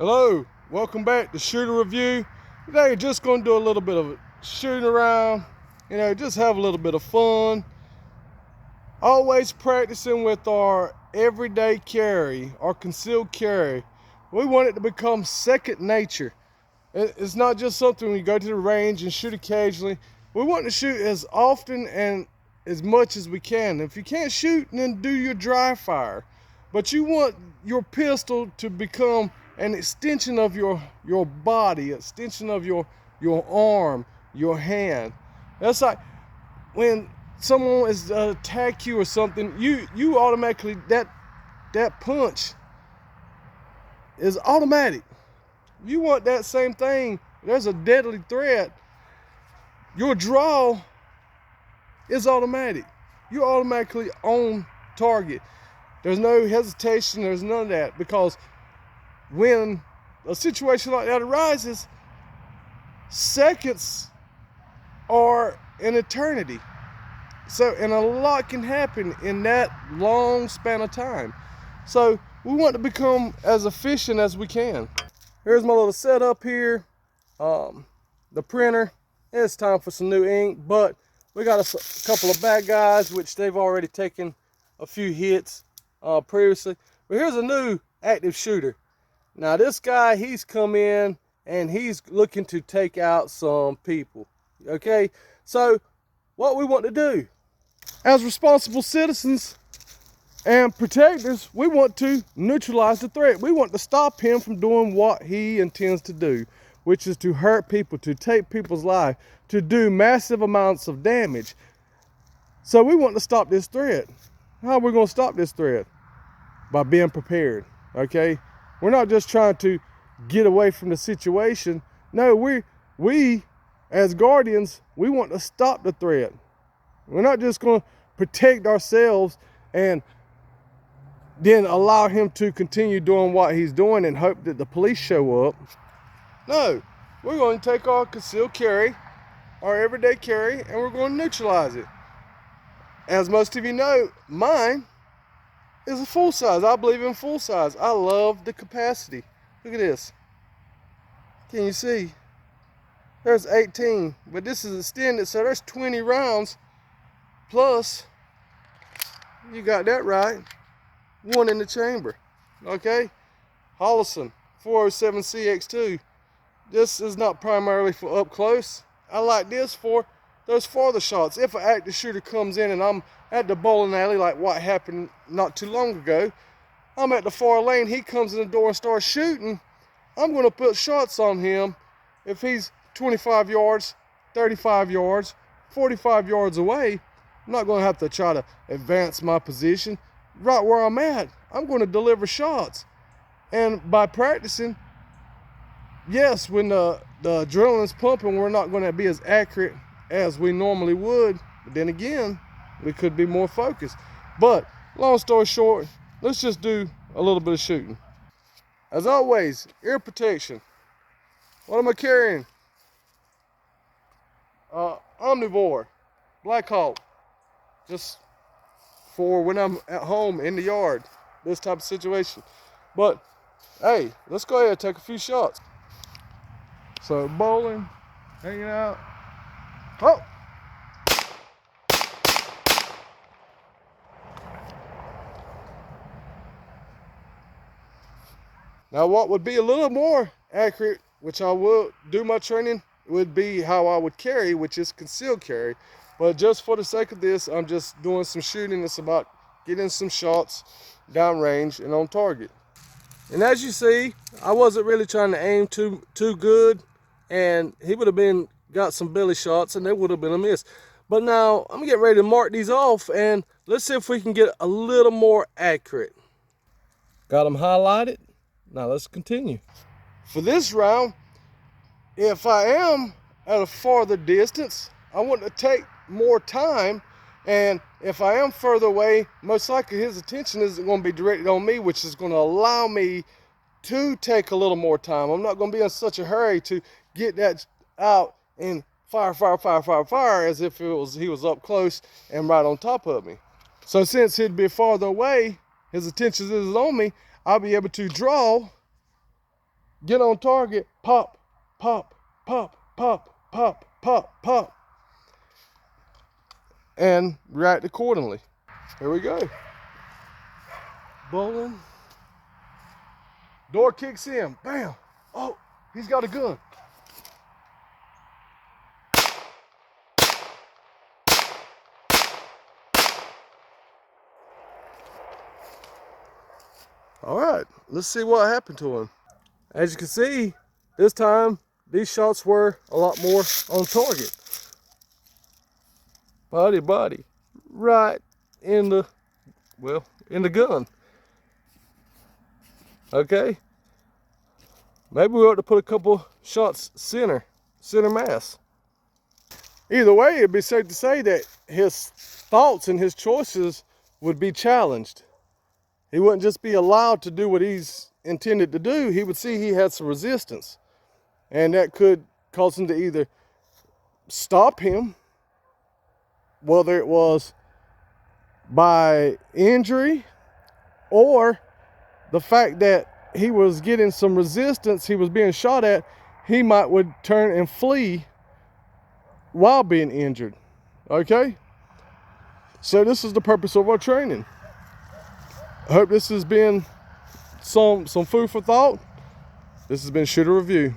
Hello, welcome back to Shooter Review. Today, just going to do a little bit of shooting around, just have a little bit of fun. Always practicing with our everyday carry, our concealed carry. We want it to become second nature. It's not just something we go to the range and shoot occasionally. We want to shoot as often and as much as we can. If you can't shoot, then do your dry fire. But you want your pistol to become an extension of your body, extension of your arm, your hand. That's like when someone is attack you or something, you automatically that punch is automatic. You want that same thing. There's a deadly threat. Your draw is automatic. You're automatically on target. There's no hesitation. There's none of that, because when a situation like that arises, seconds are an eternity. So, and a lot can happen in that long span of time. So we want to become as efficient as we can. Here's my little setup here. The printer. It's time for some new ink, but we got a couple of bad guys, which they've already taken a few hits previously. But here's a new active shooter. Now this guy, he's come in and he's looking to take out some people. Okay, so what we want to do as responsible citizens and protectors, we want to neutralize the threat. We want to stop him from doing what he intends to do, which is to hurt people, to take people's life, to do massive amounts of damage. So we want to stop this threat. How are we going to stop this threat? By being prepared, okay? We're not just trying to get away from the situation. No, we as guardians, we want to stop the threat. We're not just going to protect ourselves and then allow him to continue doing what he's doing and hope that the police show up. No, we're going to take our concealed carry, our everyday carry, and we're going to neutralize it. As most of you know, mine is a full size. I believe in full size. I love the capacity. Look at this. Can you see? There's 18, but this is extended, so there's 20 rounds. Plus, you got that right, one in the chamber. Okay? Holosun 407 CX2. This is not primarily for up close. I like this for those farther shots. If an active shooter comes in and I'm at the bowling alley, like what happened not too long ago, I'm at the far lane, he comes in the door and starts shooting, I'm going to put shots on him if he's 25 yards, 35 yards, 45 yards away. I'm not going to have to try to advance my position. Right where I'm at, I'm going to deliver shots. And by practicing, yes, when the adrenaline's pumping, we're not going to be as accurate as we normally would. But then again, we could be more focused. But long story short, let's just do a little bit of shooting. As always, ear protection. What am I carrying? Omnivore, Black Hawk. Just for when I'm at home in the yard, this type of situation. But hey, let's go ahead and take a few shots. So bowling, hanging out. Oh! Now what would be a little more accurate, which I will do my training, would be how I would carry, which is concealed carry. But just for the sake of this, I'm just doing some shooting. It's about getting some shots downrange and on target. And as you see, I wasn't really trying to aim too good, and he would have got some belly shots and they would have been a miss. But now I'm getting ready to mark these off, and let's see if we can get a little more accurate. Got them highlighted. Now let's continue. For this round, if I am at a farther distance, I want to take more time, and if I am further away, most likely his attention isn't going to be directed on me, which is going to allow me to take a little more time. I'm not going to be in such a hurry to get that out and fire as if he was up close and right on top of me. So since he'd be farther away, his attention isn't on me, I'll be able to draw get on target, pop, pop, pop, pop, pop, pop, pop, and react accordingly. Here we go. Bowling. Door kicks in. Bam. Oh, he's got a gun. All right, let's see what happened to him. As you can see, this time these shots were a lot more on target. Body, right in the, well, in the gun. Okay, maybe we ought to put a couple shots center mass. Either way, it'd be safe to say that his thoughts and his choices would be challenged. He wouldn't just be allowed to do what he's intended to do. He would see he had some resistance, and that could cause him to either stop him, whether it was by injury or the fact that he was getting some resistance, he was being shot at, he would turn and flee while being injured. Okay? So this is the purpose of our training. I hope this has been some food for thought. This has been Shooter Review.